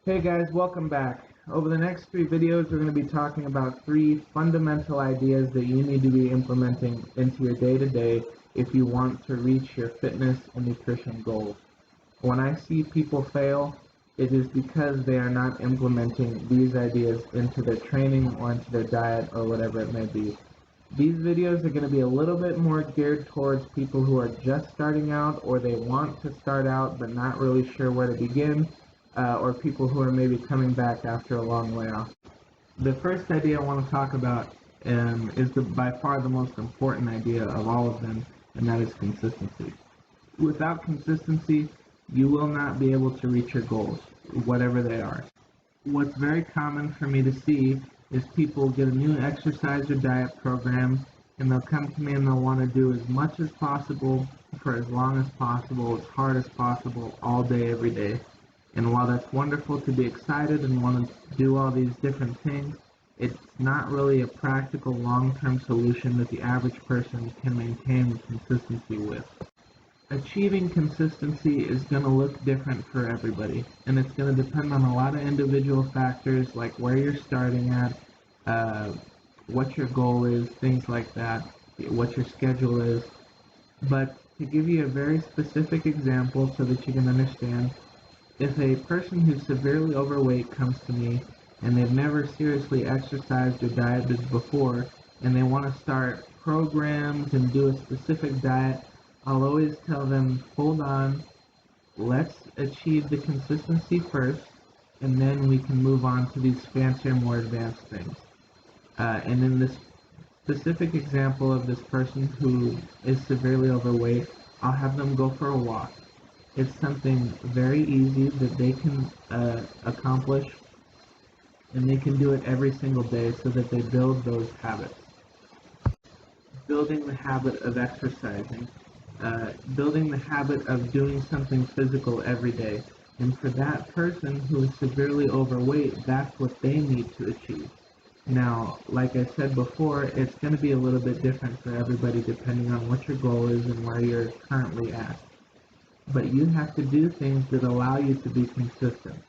Hey guys, welcome back. Over the next 3 videos, we're going to be talking about 3 fundamental ideas that you need to be implementing into your day-to-day if you want to reach your fitness and nutrition goals. When I see people fail, it is because they are not implementing these ideas into their training or into their diet or whatever it may be. These videos are going to be a little bit more geared towards people who are just starting out or they want to start out but not really sure where to begin, or people who are maybe coming back after a long layoff. The first idea I want to talk about is by far the most important idea of all of them, and that is consistency. Without consistency, you will not be able to reach your goals, whatever they are. What's very common for me to see is people get a new exercise or diet program and they'll come to me and they'll want to do as much as possible for as long as possible, as hard as possible, all day, every day. And while that's wonderful to be excited and want to do all these different things, it's not really a practical long-term solution that the average person can maintain consistency with. Achieving consistency is going to look different for everybody, and it's going to depend on a lot of individual factors like where you're starting at, uh, what your goal is, things like that, what your schedule is. But to give you a very specific example so that you can understand, if a person who's severely overweight comes to me and they've never seriously exercised or dieted before and they want to start programs and do a specific diet, I'll always tell them, hold on, let's achieve the consistency first, and then we can move on to these fancier, more advanced things. And in this specific example of this person who is severely overweight, I'll have them go for a walk. It's something very easy that they can accomplish, and they can do it every single day so that they build those habits. Building the habit of exercising, building the habit of doing something physical every day. And for that person who is severely overweight, that's what they need to achieve. Now, like I said before, it's going to be a little bit different for everybody depending on what your goal is and where you're currently at. But you have to do things that allow you to be consistent.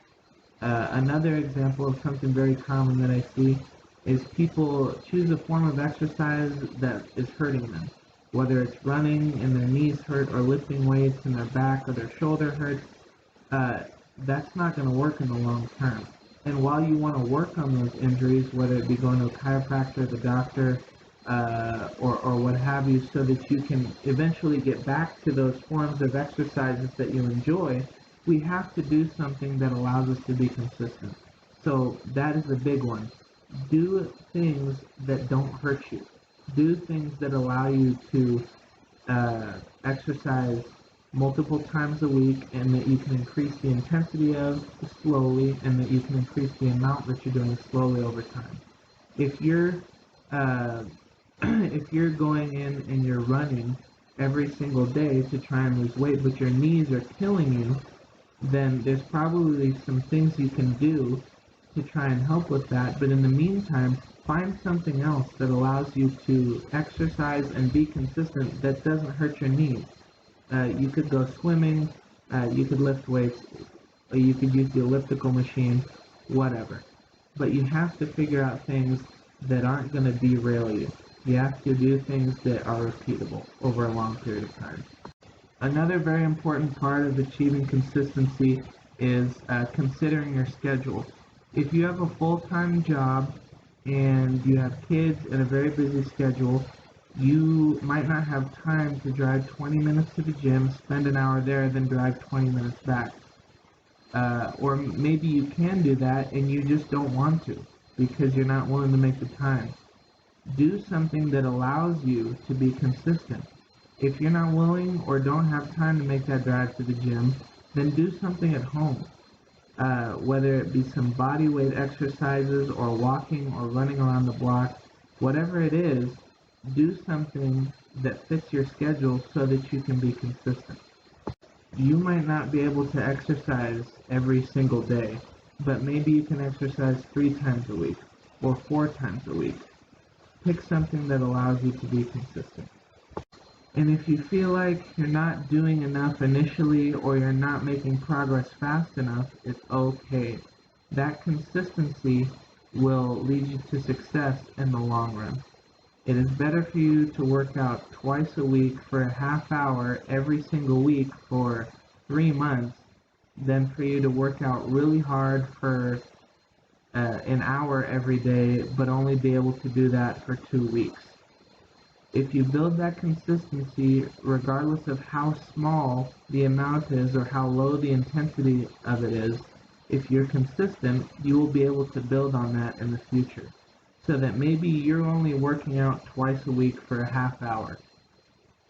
Another example of something very common that I see is people choose a form of exercise that is hurting them. Whether it's running and their knees hurt, or lifting weights and their back or their shoulder hurts, that's not going to work in the long term. And while you want to work on those injuries, whether it be going to a chiropractor, the doctor, or what have you, so that you can eventually get back to those forms of exercises that you enjoy, we have to do something that allows us to be consistent. So that is a big one. Do things that don't hurt you. Do things that allow you to exercise multiple times a week, and that you can increase the intensity of slowly, and that you can increase the amount that you're doing slowly over time. If you're uh, if you're going in and you're running every single day to try and lose weight, but your knees are killing you, then there's probably some things you can do to try and help with that. But in the meantime, find something else that allows you to exercise and be consistent that doesn't hurt your knees. You could go swimming, you could lift weights, or you could use the elliptical machine, whatever. But you have to figure out things that aren't going to derail you. You have to do things that are repeatable over a long period of time. Another very important part of achieving consistency is considering your schedule. If you have a full-time job and you have kids and a very busy schedule, you might not have time to drive 20 minutes to the gym, spend an hour there, then drive 20 minutes back. Or maybe you can do that and you just don't want to because you're not willing to make the time. Do something that allows you to be consistent. If you're not willing or don't have time to make that drive to the gym, then do something at home. Whether it be some body weight exercises or walking or running around the block, whatever it is, do something that fits your schedule so that you can be consistent. You might not be able to exercise every single day, but maybe you can exercise 3 times a week or 4 times a week. Pick something that allows you to be consistent. And if you feel like you're not doing enough initially or you're not making progress fast enough, it's okay. that consistency will lead you to success in the long run. It is better for you to work out twice a week for a half hour every single week for 3 months than for you to work out really hard for an hour every day, but only be able to do that for 2 weeks. If you build that consistency, regardless of how small the amount is or how low the intensity of it is, if you're consistent, you will be able to build on that in the future. So that maybe you're only working out twice a week for a half hour,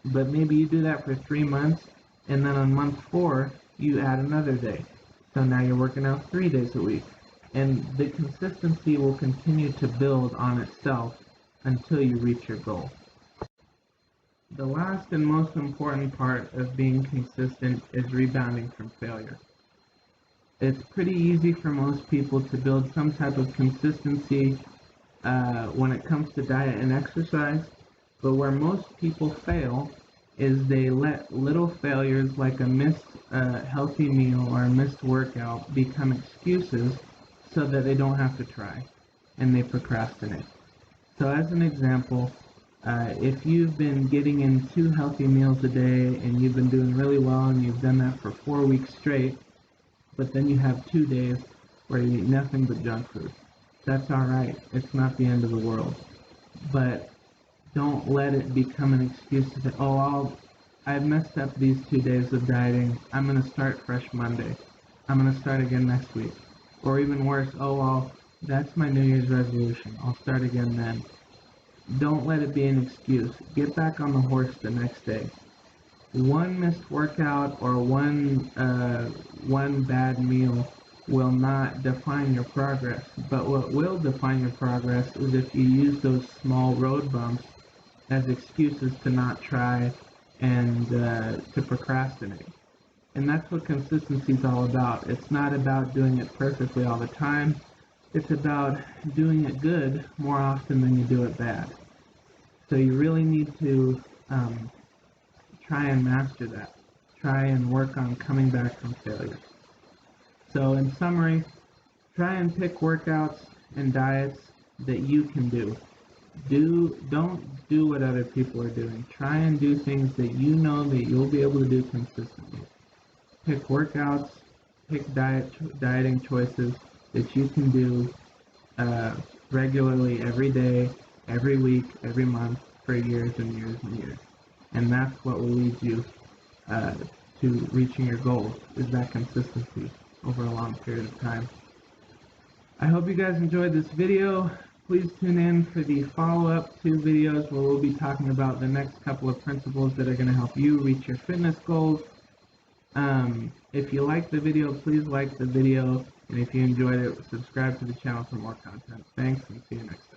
but maybe you do that for 3 months, and then on month 4, you add another day. So now you're working out 3 days a week. And the consistency will continue to build on itself until you reach your goal. The last and most important part of being consistent is rebounding from failure. It's pretty easy for most people to build some type of consistency when it comes to diet and exercise, but where most people fail is they let little failures like a missed healthy meal or a missed workout become excuses so that they don't have to try, and they procrastinate. So as an example, if you've been getting in 2 healthy meals a day and you've been doing really well and you've done that for 4 weeks straight, but then you have 2 days where you eat nothing but junk food, that's alright. It's not the end of the world. But don't let it become an excuse to say, oh, I've messed up these 2 days of dieting. I'm going to start fresh Monday. I'm going to start again next week. Or even worse, oh, well, that's my New Year's resolution. I'll start again then. Don't let it be an excuse. Get back on the horse the next day. One missed workout or one bad meal will not define your progress. But what will define your progress is if you use those small road bumps as excuses to not try and to procrastinate. And that's what consistency is all about. It's not about doing it perfectly all the time. It's about doing it good more often than you do it bad. So you really need to try and master that. Try and work on coming back from failures. So in summary, try and pick workouts and diets that you can do. Don't do what other people are doing. Try and do things that you know that you'll be able to do consistently. Pick workouts, pick dieting choices that you can do regularly every day, every week, every month, for years and years and years. And that's what will lead you to reaching your goals, is that consistency over a long period of time. I hope you guys enjoyed this video. Please tune in for the follow-up 2 videos where we'll be talking about the next couple of principles that are going to help you reach your fitness goals. If you liked the video, please like the video, and if you enjoyed it, subscribe to the channel for more content. Thanks, and see you next time.